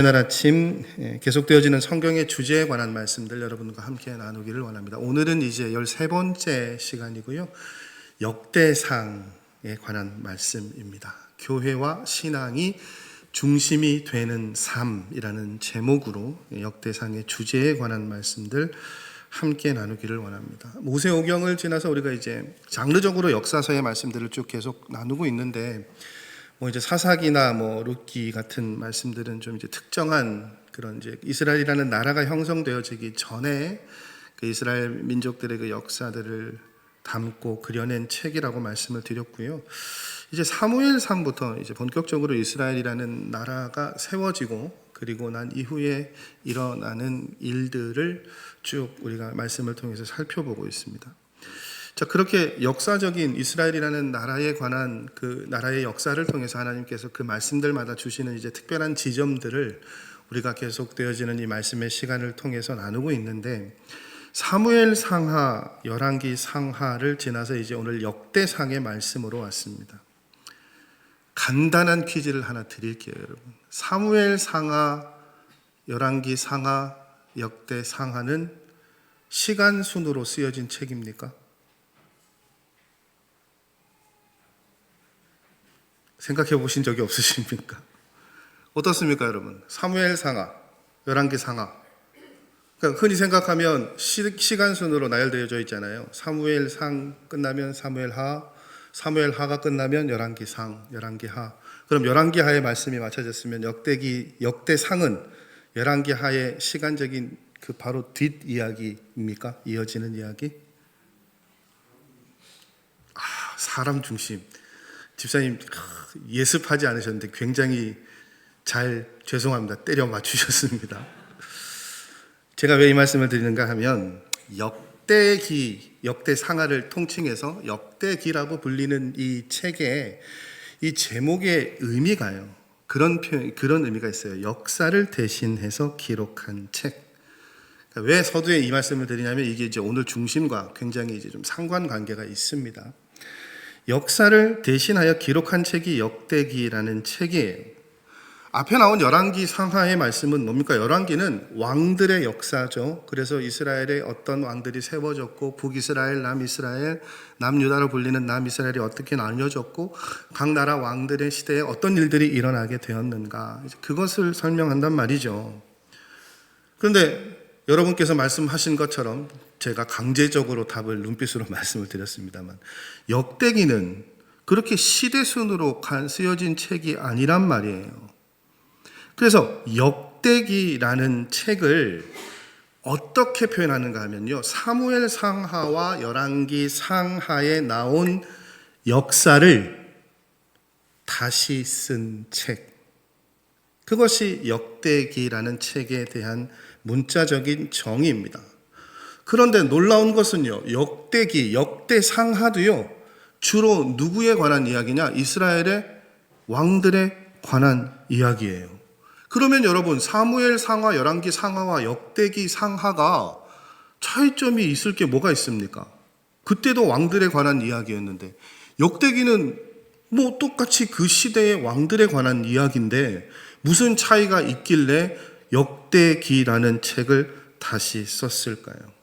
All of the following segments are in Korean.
오늘 아침 계속되어지는 성경의 주제에 관한 말씀들 여러분과 함께 나누기를 원합니다. 오늘은 이제 13번째 시간이고요. 역대상에 관한 말씀입니다. 교회와 신앙이 중심이 되는 삶이라는 제목으로 역대상의 주제에 관한 말씀들 함께 나누기를 원합니다. 모세오경을 지나서 우리가 이제 장르적으로 역사서의 말씀들을 쭉 계속 나누고 있는데 이제 사사기나 룻기 같은 말씀들은 좀 이제 특정한 그런 이제 이스라엘이라는 나라가 형성되어지기 전에 그 이스라엘 민족들의 그 역사들을 담고 그려낸 책이라고 말씀을 드렸고요. 이제 사무엘상부터 이제 본격적으로 이스라엘이라는 나라가 세워지고 그리고 난 이후에 일어나는 일들을 쭉 우리가 말씀을 통해서 살펴보고 있습니다. 자, 그렇게 역사적인 이스라엘이라는 나라에 관한 그 나라의 역사를 통해서 하나님께서 그 말씀들마다 주시는 이제 특별한 지점들을 우리가 계속되어지는 이 말씀의 시간을 통해서 나누고 있는데, 사무엘 상하, 열왕기 상하를 지나서 이제 오늘 역대상의 말씀으로 왔습니다. 간단한 퀴즈를 하나 드릴게요, 여러분. 사무엘 상하, 열왕기 상하, 역대 상하는 시간 순으로 쓰여진 책입니까? 생각해 보신 적이 없으십니까? 어떻습니까, 여러분? 사무엘 상하, 열왕기 상하. 그러니까 흔히 생각하면 시간 순으로 나열되어져 있잖아요. 사무엘 상 끝나면 사무엘 하, 사무엘 하가 끝나면 열왕기 상, 열왕기 하. 그럼 열왕기 하의 말씀이 맞춰졌으면 역대 상은 열왕기 하의 시간적인 그 바로 뒷 이야기입니까? 이어지는 이야기? 사람 중심. 집사님 예습하지 않으셨는데 굉장히 잘, 죄송합니다, 때려 맞추셨습니다. 제가 왜 이 말씀을 드리는가 하면 역대기, 역대상하를 통칭해서 역대기라고 불리는 이 책에 이 제목의 의미가요, 그런 의미가 있어요. 역사를 대신해서 기록한 책. 그러니까 왜 서두에 이 말씀을 드리냐면 이게 이제 오늘 중심과 굉장히 이제 좀 상관관계가 있습니다. 역사를 대신하여 기록한 책이 역대기라는 책이에요. 앞에 나온 열왕기 상하의 말씀은 뭡니까? 열왕기는 왕들의 역사죠. 그래서 이스라엘의 어떤 왕들이 세워졌고 북이스라엘, 남이스라엘, 남유다로 불리는 남이스라엘이 어떻게 나뉘어졌고 각 나라 왕들의 시대에 어떤 일들이 일어나게 되었는가, 그것을 설명한단 말이죠. 그런데 여러분께서 말씀하신 것처럼 제가 강제적으로 답을 눈빛으로 말씀을 드렸습니다만, 역대기는 그렇게 시대순으로 쓰여진 책이 아니란 말이에요. 그래서 역대기라는 책을 어떻게 표현하는가 하면요, 사무엘 상하와 열왕기 상하에 나온 역사를 다시 쓴 책, 그것이 역대기라는 책에 대한 문자적인 정의입니다. 그런데 놀라운 것은요, 역대기, 역대상하도요, 주로 누구에 관한 이야기냐? 이스라엘의 왕들에 관한 이야기예요. 그러면 여러분, 사무엘 상하, 열왕기 상하와 역대기 상하가 차이점이 있을 게 뭐가 있습니까? 그때도 왕들에 관한 이야기였는데, 역대기는 똑같이 그 시대의 왕들에 관한 이야기인데 무슨 차이가 있길래 역대기라는 책을 다시 썼을까요?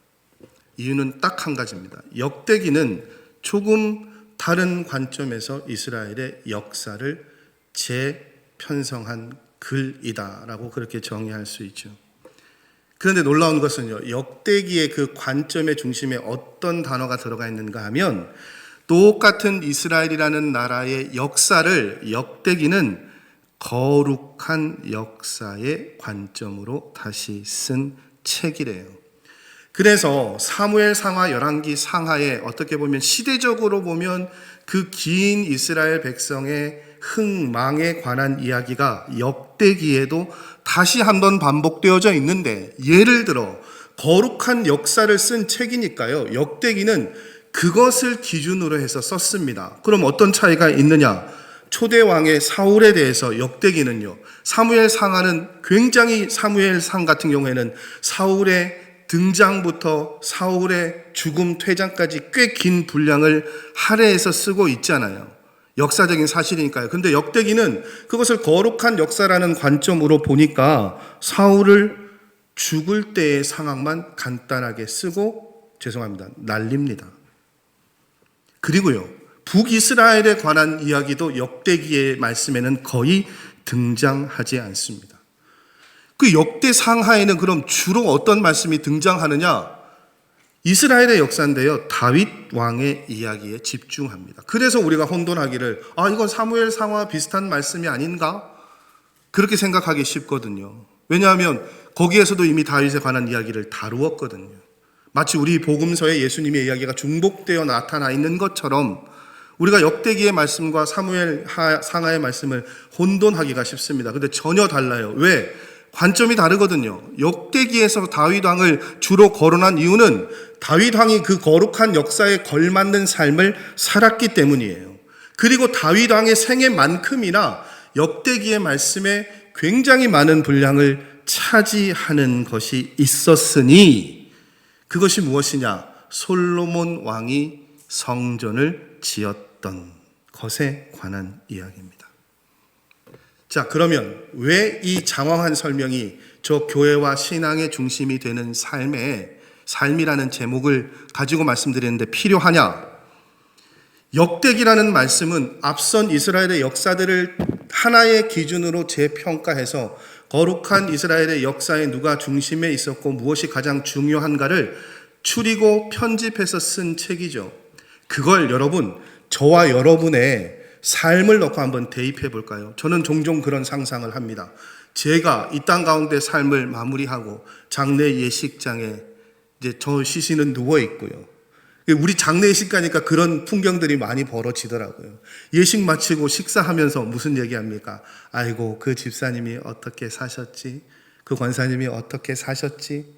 이유는 딱 한 가지입니다. 역대기는 조금 다른 관점에서 이스라엘의 역사를 재편성한 글이다라고 그렇게 정의할 수 있죠. 그런데 놀라운 것은요, 역대기의 그 관점의 중심에 어떤 단어가 들어가 있는가 하면, 똑같은 이스라엘이라는 나라의 역사를 역대기는 거룩한 역사의 관점으로 다시 쓴 책이래요. 그래서 사무엘 상하, 열왕기 상하에 어떻게 보면 시대적으로 보면 그 긴 이스라엘 백성의 흥망에 관한 이야기가 역대기에도 다시 한번 반복되어져 있는데, 예를 들어 거룩한 역사를 쓴 책이니까요, 역대기는 그것을 기준으로 해서 썼습니다. 그럼 어떤 차이가 있느냐? 초대 왕의 사울에 대해서 역대기는요, 사무엘 상하는 굉장히, 사무엘 상 같은 경우에는 사울의 등장부터 사울의 죽음, 퇴장까지 꽤 긴 분량을 할애해서 쓰고 있잖아요. 역사적인 사실이니까요. 근데 역대기는 그것을 거룩한 역사라는 관점으로 보니까 사울을 죽을 때의 상황만 간단하게 쓰고 날립니다. 그리고요, 북이스라엘에 관한 이야기도 역대기의 말씀에는 거의 등장하지 않습니다. 그 역대 상하에는 그럼 주로 어떤 말씀이 등장하느냐? 이스라엘의 역사인데요, 다윗 왕의 이야기에 집중합니다. 그래서 우리가 혼돈하기를 이건 사무엘 상하 비슷한 말씀이 아닌가? 그렇게 생각하기 쉽거든요. 왜냐하면 거기에서도 이미 다윗에 관한 이야기를 다루었거든요. 마치 우리 복음서에 예수님의 이야기가 중복되어 나타나 있는 것처럼 우리가 역대기의 말씀과 사무엘 상하의 말씀을 혼돈하기가 쉽습니다. 근데 전혀 달라요. 왜? 관점이 다르거든요. 역대기에서 다윗 왕을 주로 거론한 이유는 다윗 왕이 그 거룩한 역사에 걸맞는 삶을 살았기 때문이에요. 그리고 다윗 왕의 생애만큼이나 역대기의 말씀에 굉장히 많은 분량을 차지하는 것이 있었으니, 그것이 무엇이냐? 솔로몬 왕이 성전을 지었던 것에 관한 이야기입니다. 자, 그러면 왜 이 장황한 설명이 저 교회와 신앙의 중심이 되는 삶이라는 제목을 가지고 말씀드리는데 필요하냐? 역대기라는 말씀은 앞선 이스라엘의 역사들을 하나의 기준으로 재평가해서 거룩한 이스라엘의 역사에 누가 중심에 있었고 무엇이 가장 중요한가를 추리고 편집해서 쓴 책이죠. 그걸 저와 여러분의 삶을 넣고 한번 대입해 볼까요? 저는 종종 그런 상상을 합니다. 제가 이 땅 가운데 삶을 마무리하고 장례 예식장에 이제 저 시신은 누워 있고요. 우리 장례 예식 가니까 그런 풍경들이 많이 벌어지더라고요. 예식 마치고 식사하면서 무슨 얘기합니까? 아이고, 그 집사님이 어떻게 사셨지? 그 권사님이 어떻게 사셨지?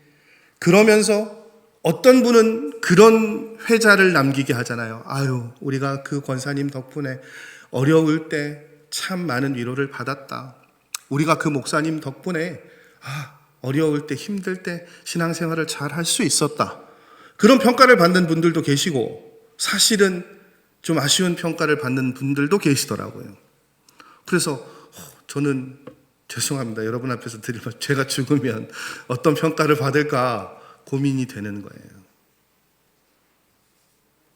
그러면서 어떤 분은 그런 회자를 남기게 하잖아요. 아유, 우리가 그 권사님 덕분에 어려울 때 참 많은 위로를 받았다. 우리가 그 목사님 덕분에 어려울 때 힘들 때 신앙생활을 잘 할 수 있었다. 그런 평가를 받는 분들도 계시고 사실은 좀 아쉬운 평가를 받는 분들도 계시더라고요. 그래서 저는 죄송합니다. 여러분 앞에서 드리면 제가 죽으면 어떤 평가를 받을까 고민이 되는 거예요.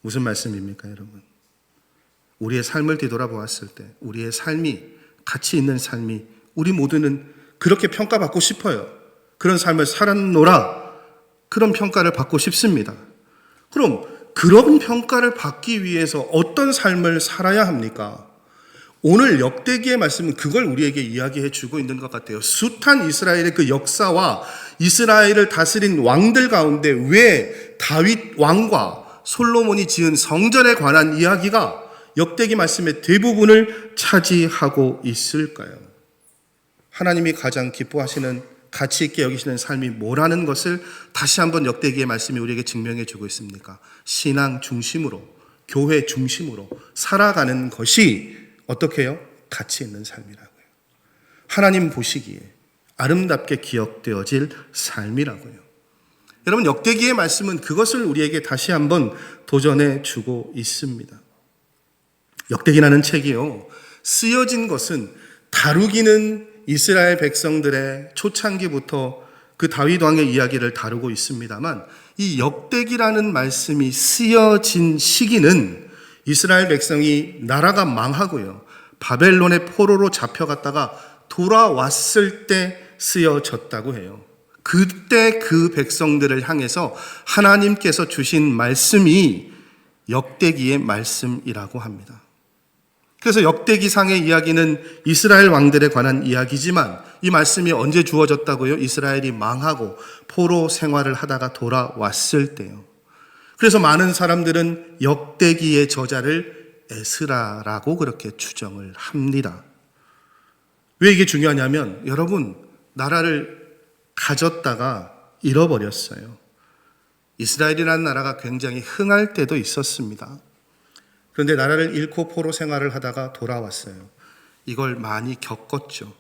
무슨 말씀입니까, 여러분? 우리의 삶을 뒤돌아보았을 때 우리의 삶이, 가치 있는 삶이, 우리 모두는 그렇게 평가받고 싶어요. 그런 삶을 살았노라, 그런 평가를 받고 싶습니다. 그럼 그런 평가를 받기 위해서 어떤 삶을 살아야 합니까? 오늘 역대기의 말씀은 그걸 우리에게 이야기해 주고 있는 것 같아요. 숱한 이스라엘의 그 역사와 이스라엘을 다스린 왕들 가운데 왜 다윗 왕과 솔로몬이 지은 성전에 관한 이야기가 역대기 말씀의 대부분을 차지하고 있을까요? 하나님이 가장 기뻐하시는, 가치 있게 여기시는 삶이 뭐라는 것을 다시 한번 역대기의 말씀이 우리에게 증명해 주고 있습니까? 신앙 중심으로, 교회 중심으로 살아가는 것이 어떻게 해요? 가치 있는 삶이라고요. 하나님 보시기에 아름답게 기억되어질 삶이라고요. 여러분, 역대기의 말씀은 그것을 우리에게 다시 한번 도전해 주고 있습니다. 역대기라는 책이요, 쓰여진 것은 다루기는 이스라엘 백성들의 초창기부터 그 다윗 왕의 이야기를 다루고 있습니다만, 이 역대기라는 말씀이 쓰여진 시기는 이스라엘 백성이 나라가 망하고요, 바벨론의 포로로 잡혀갔다가 돌아왔을 때 쓰여졌다고 해요. 그때 그 백성들을 향해서 하나님께서 주신 말씀이 역대기의 말씀이라고 합니다. 그래서 역대기상의 이야기는 이스라엘 왕들에 관한 이야기지만 이 말씀이 언제 주어졌다고요? 이스라엘이 망하고 포로 생활을 하다가 돌아왔을 때요. 그래서 많은 사람들은 역대기의 저자를 에스라라고 그렇게 추정을 합니다. 왜 이게 중요하냐면, 여러분, 나라를 가졌다가 잃어버렸어요. 이스라엘이라는 나라가 굉장히 흥할 때도 있었습니다. 그런데 나라를 잃고 포로 생활을 하다가 돌아왔어요. 이걸 많이 겪었죠.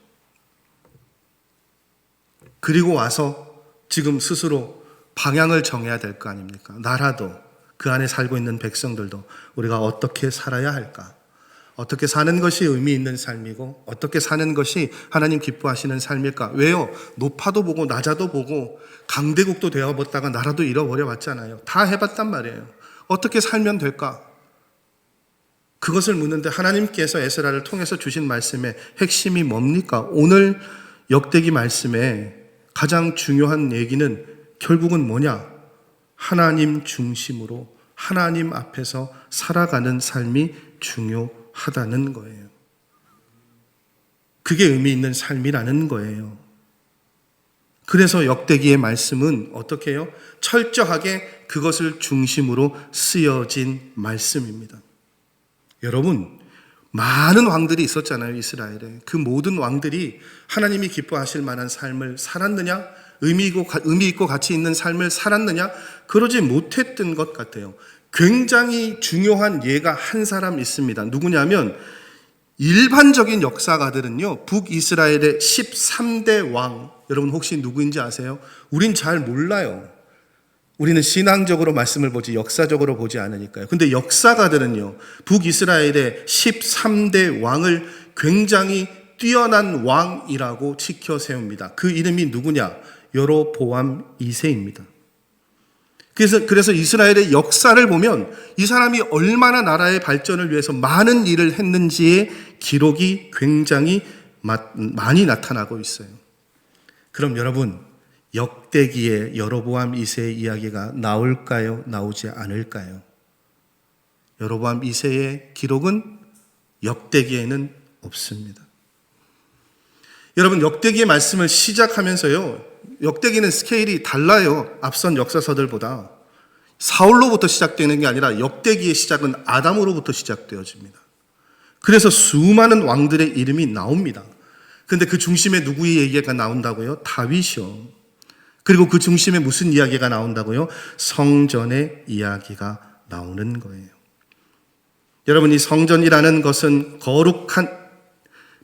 그리고 와서 지금 스스로 방향을 정해야 될 거 아닙니까? 나라도, 그 안에 살고 있는 백성들도 우리가 어떻게 살아야 할까? 어떻게 사는 것이 의미 있는 삶이고 어떻게 사는 것이 하나님 기뻐하시는 삶일까? 왜요? 높아도 보고 낮아도 보고 강대국도 되어봤다가 나라도 잃어버려 봤잖아요. 다 해봤단 말이에요. 어떻게 살면 될까? 그것을 묻는데 하나님께서 에스라를 통해서 주신 말씀의 핵심이 뭡니까? 오늘 역대기 말씀에 가장 중요한 얘기는 결국은 뭐냐? 하나님 중심으로 하나님 앞에서 살아가는 삶이 중요하다는 거예요. 그게 의미 있는 삶이라는 거예요. 그래서 역대기의 말씀은 어떻게 해요? 철저하게 그것을 중심으로 쓰여진 말씀입니다. 여러분, 많은 왕들이 있었잖아요, 이스라엘에. 그 모든 왕들이 하나님이 기뻐하실 만한 삶을 살았느냐? 의미 있고 가치 있는 삶을 살았느냐? 그러지 못했던 것 같아요. 굉장히 중요한 예가 한 사람 있습니다. 누구냐면 일반적인 역사가들은요, 북이스라엘의 13대 왕, 여러분 혹시 누구인지 아세요? 우린 잘 몰라요. 우리는 신앙적으로 말씀을 보지 역사적으로 보지 않으니까요. 근데 역사가들은요, 북이스라엘의 13대 왕을 굉장히 뛰어난 왕이라고 치켜 세웁니다. 그 이름이 누구냐? 여로보암 2세입니다. 그래서 이스라엘의 역사를 보면 이 사람이 얼마나 나라의 발전을 위해서 많은 일을 했는지의 기록이 굉장히 많이 나타나고 있어요. 그럼 여러분, 역대기에 여로보암 2세의 이야기가 나올까요? 나오지 않을까요? 여로보암 2세의 기록은 역대기에는 없습니다. 여러분, 역대기의 말씀을 시작하면서요, 역대기는 스케일이 달라요. 앞선 역사서들보다. 사울로부터 시작되는 게 아니라 역대기의 시작은 아담으로부터 시작되어집니다. 그래서 수많은 왕들의 이름이 나옵니다. 근데 그 중심에 누구의 얘기가 나온다고요? 다윗이요. 그리고 그 중심에 무슨 이야기가 나온다고요? 성전의 이야기가 나오는 거예요. 여러분, 이 성전이라는 것은 거룩한,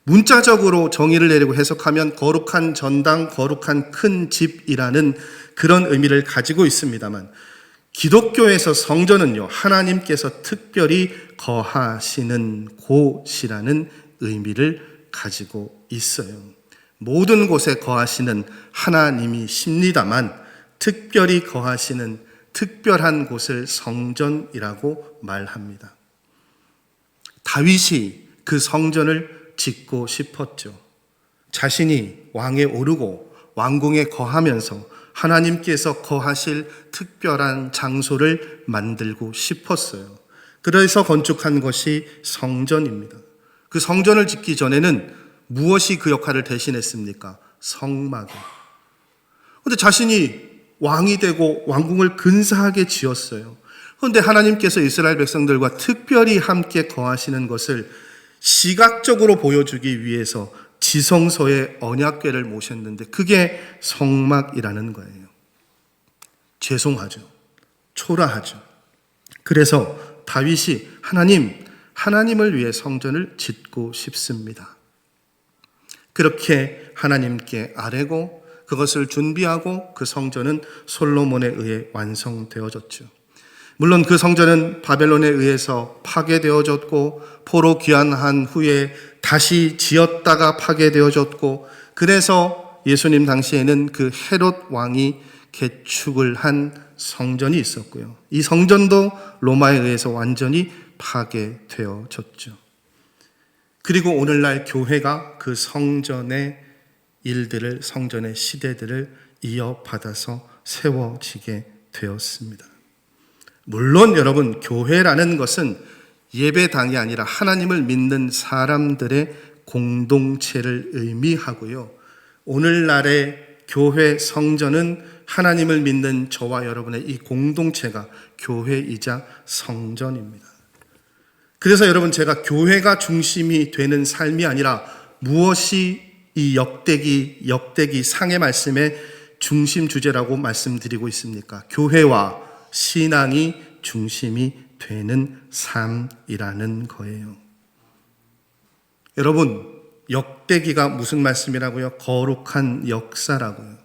문자적으로 정의를 내리고 해석하면 거룩한 전당, 거룩한 큰 집이라는 그런 의미를 가지고 있습니다만, 기독교에서 성전은요, 하나님께서 특별히 거하시는 곳이라는 의미를 가지고 있어요. 모든 곳에 거하시는 하나님이십니다만, 특별히 거하시는 특별한 곳을 성전이라고 말합니다. 다윗이 그 성전을 짓고 싶었죠. 자신이 왕에 오르고 왕궁에 거하면서 하나님께서 거하실 특별한 장소를 만들고 싶었어요. 그래서 건축한 것이 성전입니다. 그 성전을 짓기 전에는 무엇이 그 역할을 대신했습니까? 성막이요. 그런데 자신이 왕이 되고 왕궁을 근사하게 지었어요. 그런데 하나님께서 이스라엘 백성들과 특별히 함께 거하시는 것을 시각적으로 보여주기 위해서 지성소에 언약궤를 모셨는데 그게 성막이라는 거예요. 죄송하죠. 초라하죠. 그래서 다윗이 하나님을 위해 성전을 짓고 싶습니다. 그렇게 하나님께 아뢰고 그것을 준비하고 그 성전은 솔로몬에 의해 완성되어졌죠. 물론 그 성전은 바벨론에 의해서 파괴되어졌고 포로 귀환한 후에 다시 지었다가 파괴되어졌고, 그래서 예수님 당시에는 그 헤롯 왕이 개축을 한 성전이 있었고요. 이 성전도 로마에 의해서 완전히 파괴되어졌죠. 그리고 오늘날 교회가 그 성전의 일들을, 성전의 시대들을 이어받아서 세워지게 되었습니다. 물론 여러분, 교회라는 것은 예배당이 아니라 하나님을 믿는 사람들의 공동체를 의미하고요. 오늘날의 교회 성전은 하나님을 믿는 저와 여러분의 이 공동체가 교회이자 성전입니다. 그래서 여러분, 제가 교회가 중심이 되는 삶이 아니라 무엇이 이 역대기 상의 말씀의 중심 주제라고 말씀드리고 있습니까? 교회와 신앙이 중심이 되는 삶이라는 거예요. 여러분, 역대기가 무슨 말씀이라고요? 거룩한 역사라고요.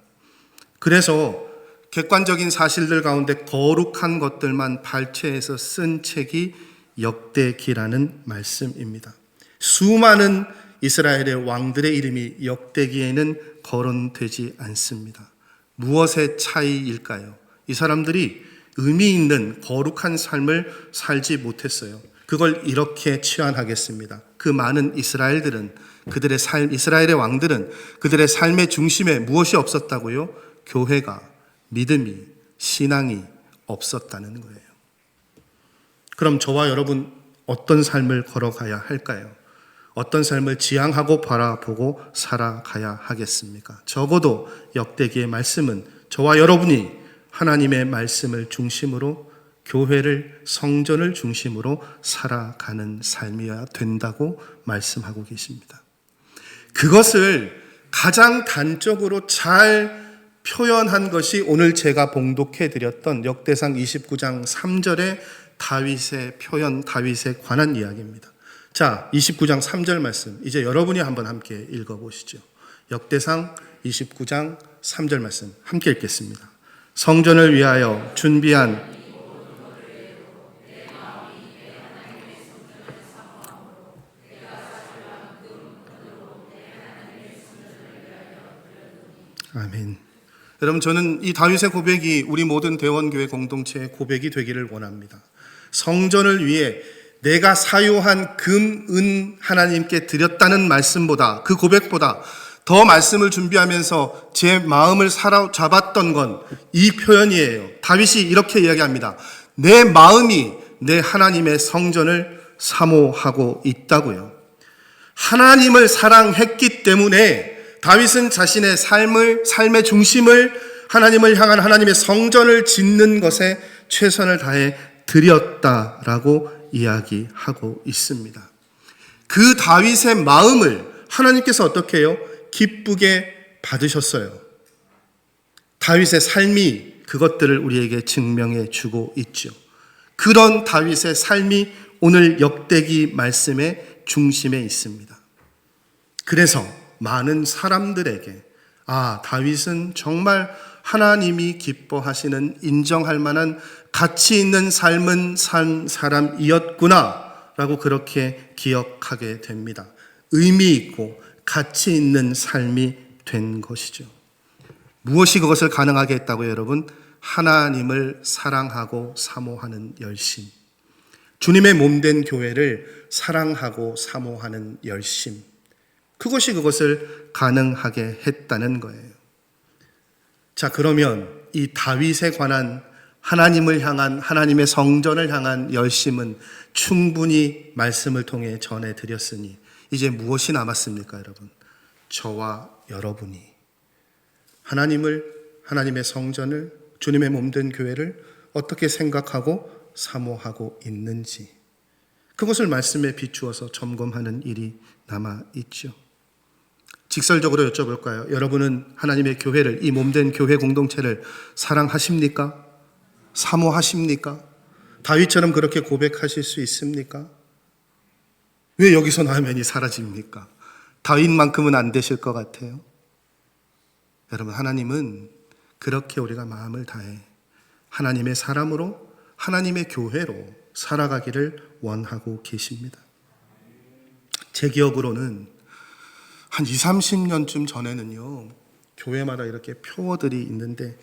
그래서 객관적인 사실들 가운데 거룩한 것들만 발췌해서 쓴 책이 역대기라는 말씀입니다. 수많은 이스라엘의 왕들의 이름이 역대기에는 거론되지 않습니다. 무엇의 차이일까요? 이 사람들이 의미 있는 거룩한 삶을 살지 못했어요. 그걸 이렇게 치환하겠습니다. 그 많은 이스라엘들은 그들의 삶, 이스라엘의 왕들은 그들의 삶의 중심에 무엇이 없었다고요? 교회가, 믿음이, 신앙이 없었다는 거예요. 그럼 저와 여러분 어떤 삶을 걸어가야 할까요? 어떤 삶을 지향하고 바라보고 살아가야 하겠습니까? 적어도 역대기의 말씀은 저와 여러분이 하나님의 말씀을 중심으로 교회를, 성전을 중심으로 살아가는 삶이어야 된다고 말씀하고 계십니다. 그것을 가장 단적으로 잘 표현한 것이 오늘 제가 봉독해 드렸던 역대상 29장 3절의 다윗의 표현, 다윗에 관한 이야기입니다. 자, 29장 3절 말씀 이제 여러분이 한번 함께 읽어보시죠. 역대상 29장 3절 말씀 함께 읽겠습니다. 성전을 위하여 준비한 아멘. 여러분, 저는 이 다윗의 고백이 우리 모든 대원교회 공동체의 고백이 되기를 원합니다. 성전을 위해 내가 사요한 금, 은 하나님께 드렸다는 말씀보다, 그 고백보다 더 말씀을 준비하면서 제 마음을 사로잡았던 건 이 표현이에요. 다윗이 이렇게 이야기합니다. 내 마음이 내 하나님의 성전을 사모하고 있다고요. 하나님을 사랑했기 때문에 다윗은 자신의 삶의 중심을 하나님을 향한 하나님의 성전을 짓는 것에 최선을 다해 드렸다라고 이야기하고 있습니다. 그 다윗의 마음을 하나님께서 어떻게 해요? 기쁘게 받으셨어요. 다윗의 삶이 그것들을 우리에게 증명해 주고 있죠. 그런 다윗의 삶이 오늘 역대기 말씀의 중심에 있습니다. 그래서 많은 사람들에게 다윗은 정말 하나님이 기뻐하시는 인정할 만한 가치 있는 삶은 산 사람이었구나 라고 그렇게 기억하게 됩니다. 의미 있고 가치 있는 삶이 된 것이죠. 무엇이 그것을 가능하게 했다고요, 여러분? 하나님을 사랑하고 사모하는 열심. 주님의 몸된 교회를 사랑하고 사모하는 열심. 그것이 그것을 가능하게 했다는 거예요. 자, 그러면 이 다윗에 관한 하나님을 향한, 하나님의 성전을 향한 열심은 충분히 말씀을 통해 전해드렸으니 이제 무엇이 남았습니까, 여러분? 저와 여러분이 하나님을, 하나님의 성전을, 주님의 몸된 교회를 어떻게 생각하고 사모하고 있는지 그것을 말씀에 비추어서 점검하는 일이 남아있죠. 직설적으로 여쭤볼까요? 여러분은 하나님의 교회를, 이 몸된 교회 공동체를 사랑하십니까? 사모하십니까? 다윗처럼 그렇게 고백하실 수 있습니까? 왜 여기서 화면이 사라집니까? 다윗만큼은 안 되실 것 같아요. 여러분, 하나님은 그렇게 우리가 마음을 다해 하나님의 사람으로, 하나님의 교회로 살아가기를 원하고 계십니다. 제 기억으로는 한 20, 30년쯤 전에는요, 교회마다 이렇게 표어들이 있는데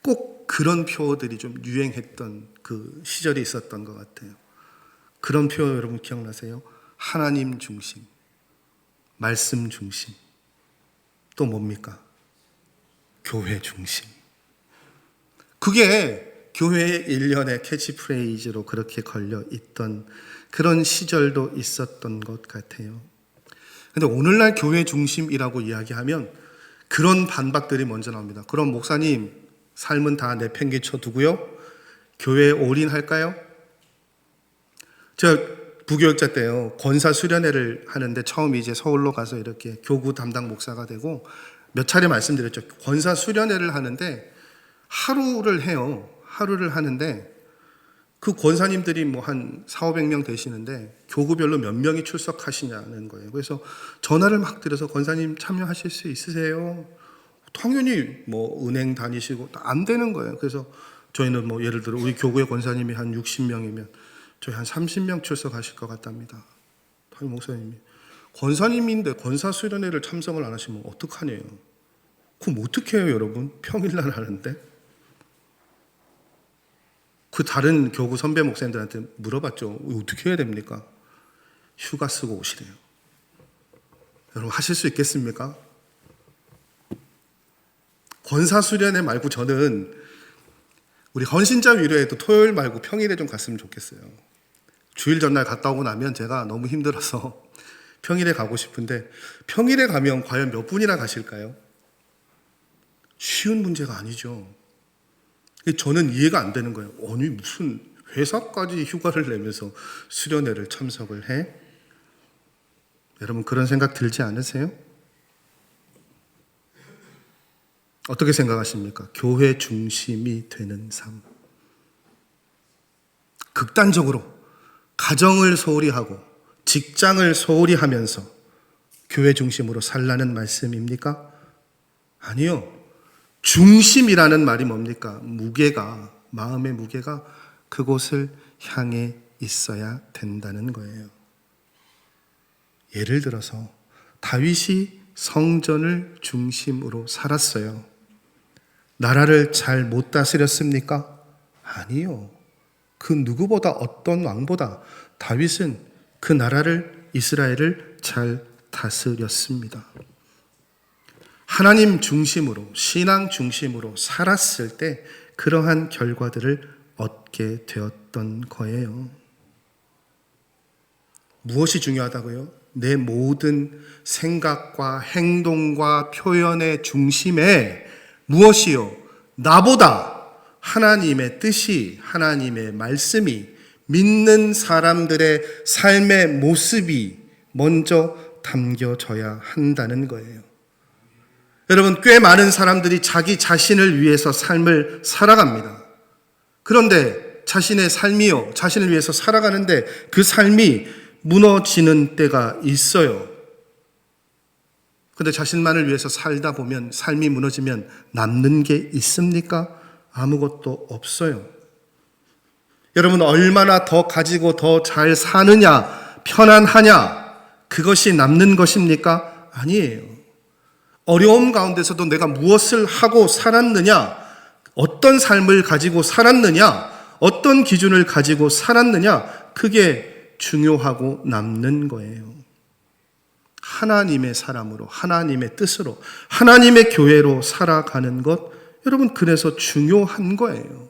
꼭 그런 표어들이 좀 유행했던 그 시절이 있었던 것 같아요. 그런 표어 여러분 기억나세요? 하나님 중심, 말씀 중심, 또 뭡니까? 교회 중심. 그게 교회의 일련의 캐치프레이즈로 그렇게 걸려 있던 그런 시절도 있었던 것 같아요. 근데 오늘날 교회 중심이라고 이야기하면 그런 반박들이 먼저 나옵니다. 그럼 목사님, 삶은 다 내팽개쳐 두고요? 교회에 올인할까요? 제가 부교육자 때요, 권사 수련회를 하는데 처음 이제 서울로 가서 이렇게 교구 담당 목사가 되고 몇 차례 말씀드렸죠. 권사 수련회를 하는데 하루를 해요. 하루를 하는데 그 권사님들이 뭐 한 400~500명 되시는데 교구별로 몇 명이 출석하시냐는 거예요. 그래서 전화를 막 드려서 권사님 참여하실 수 있으세요? 당연히 뭐 은행 다니시고 안 되는 거예요. 그래서 저희는 뭐 예를 들어 우리 교구의 권사님이 한 60명이면 저희 한 30명 출석하실 것 같답니다. 담임 목사님이. 권사님인데 권사 수련회를 참석을 안 하시면 어떡하냐요. 그럼 어떻게 해요, 여러분? 평일날 하는데? 그 다른 교구 선배 목사님들한테 물어봤죠. 어떻게 해야 됩니까? 휴가 쓰고 오시래요. 여러분 하실 수 있겠습니까? 권사 수련회 말고 저는 우리 헌신자 위로회도 토요일 말고 평일에 좀 갔으면 좋겠어요. 주일 전날 갔다 오고 나면 제가 너무 힘들어서 평일에 가고 싶은데 평일에 가면 과연 몇 분이나 가실까요? 쉬운 문제가 아니죠. 저는 이해가 안 되는 거예요. 아니 무슨 회사까지 휴가를 내면서 수련회를 참석을 해? 여러분 그런 생각 들지 않으세요? 어떻게 생각하십니까? 교회 중심이 되는 삶. 극단적으로 가정을 소홀히 하고 직장을 소홀히 하면서 교회 중심으로 살라는 말씀입니까? 아니요. 중심이라는 말이 뭡니까? 무게가, 마음의 무게가 그곳을 향해 있어야 된다는 거예요. 예를 들어서 다윗이 성전을 중심으로 살았어요. 나라를 잘 못 다스렸습니까? 아니요. 그 누구보다 어떤 왕보다 다윗은 그 나라를 이스라엘을 잘 다스렸습니다. 하나님 중심으로 신앙 중심으로 살았을 때 그러한 결과들을 얻게 되었던 거예요. 무엇이 중요하다고요? 내 모든 생각과 행동과 표현의 중심에 무엇이요? 나보다 하나님의 뜻이, 하나님의 말씀이, 믿는 사람들의 삶의 모습이 먼저 담겨져야 한다는 거예요. 여러분, 꽤 많은 사람들이 자기 자신을 위해서 삶을 살아갑니다. 그런데 자신의 삶이요, 자신을 위해서 살아가는데 그 삶이 무너지는 때가 있어요. 그런데 자신만을 위해서 살다 보면 삶이 무너지면 남는 게 있습니까? 아무것도 없어요. 여러분, 얼마나 더 가지고 더 잘 사느냐, 편안하냐, 그것이 남는 것입니까? 아니에요. 어려움 가운데서도 내가 무엇을 하고 살았느냐, 어떤 삶을 가지고 살았느냐, 어떤 기준을 가지고 살았느냐, 그게 중요하고 남는 거예요. 하나님의 사람으로, 하나님의 뜻으로, 하나님의 교회로 살아가는 것, 여러분 그래서 중요한 거예요.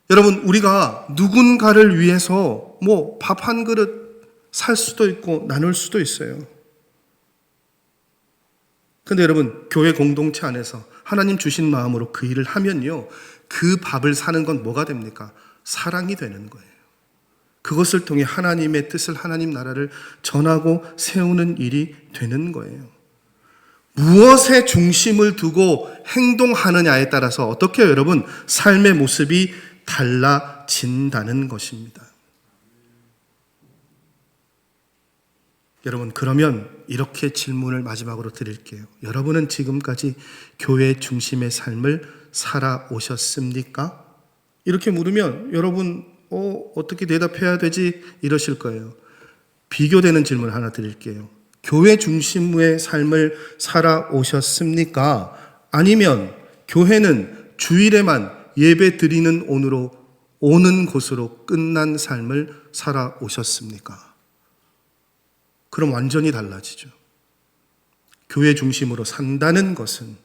여러분 우리가 누군가를 위해서 밥 한 그릇 살 수도 있고 나눌 수도 있어요. 근데 여러분 교회 공동체 안에서 하나님 주신 마음으로 그 일을 하면요, 그 밥을 사는 건 뭐가 됩니까? 사랑이 되는 거예요. 그것을 통해 하나님의 뜻을, 하나님 나라를 전하고 세우는 일이 되는 거예요. 무엇에 중심을 두고 행동하느냐에 따라서 어떻게 해요, 여러분? 삶의 모습이 달라진다는 것입니다. 여러분, 그러면 이렇게 질문을 마지막으로 드릴게요. 여러분은 지금까지 교회 중심의 삶을 살아오셨습니까? 이렇게 물으면 여러분 어떻게 대답해야 되지? 이러실 거예요. 비교되는 질문 하나 드릴게요. 교회 중심의 삶을 살아오셨습니까? 아니면 교회는 주일에만 예배 드리는 오는 곳으로 끝난 삶을 살아오셨습니까? 그럼 완전히 달라지죠. 교회 중심으로 산다는 것은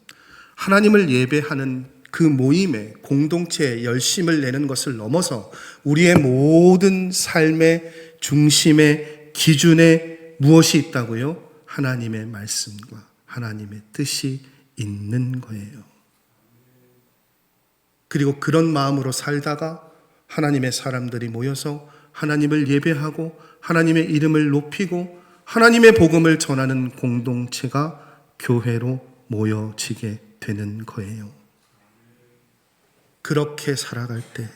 하나님을 예배하는 그 모임에, 공동체에 열심을 내는 것을 넘어서 우리의 모든 삶의 중심의 기준에 무엇이 있다고요? 하나님의 말씀과 하나님의 뜻이 있는 거예요. 그리고 그런 마음으로 살다가 하나님의 사람들이 모여서 하나님을 예배하고 하나님의 이름을 높이고 하나님의 복음을 전하는 공동체가 교회로 모여지게 되는 거예요. 그렇게 살아갈 때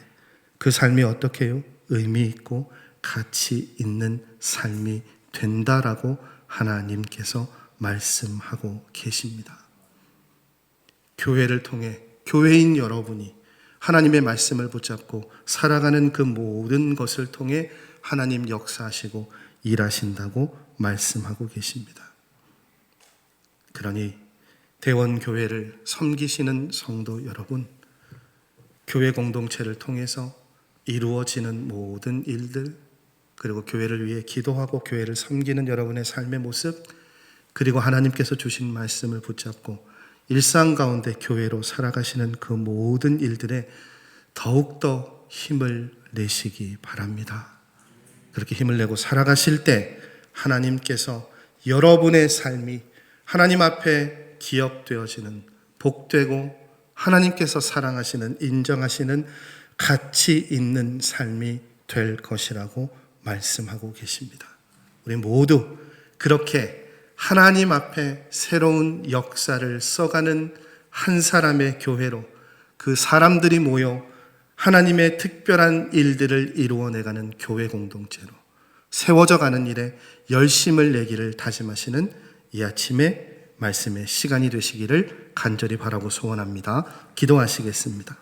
그 삶이 어떻게 해요? 의미 있고 가치 있는 삶이 된다라고 하나님께서 말씀하고 계십니다. 교회를 통해 교회인 여러분이 하나님의 말씀을 붙잡고 살아가는 그 모든 것을 통해 하나님 역사하시고 일하신다고 말씀하고 계십니다. 그러니 대원교회를 섬기시는 성도 여러분, 교회 공동체를 통해서 이루어지는 모든 일들, 그리고 교회를 위해 기도하고 교회를 섬기는 여러분의 삶의 모습, 그리고 하나님께서 주신 말씀을 붙잡고 일상 가운데 교회로 살아가시는 그 모든 일들에 더욱더 힘을 내시기 바랍니다. 그렇게 힘을 내고 살아가실 때 하나님께서 여러분의 삶이 하나님 앞에 기업되어지는, 복되고 하나님께서 사랑하시는, 인정하시는 가치 있는 삶이 될 것이라고 말씀하고 계십니다. 우리 모두 그렇게 하나님 앞에 새로운 역사를 써가는 한 사람의 교회로, 그 사람들이 모여 하나님의 특별한 일들을 이루어내가는 교회 공동체로 세워져 가는 일에 열심을 내기를 다짐하시는 이 아침에 말씀의 시간이 되시기를 간절히 바라고 소원합니다. 기도하시겠습니다.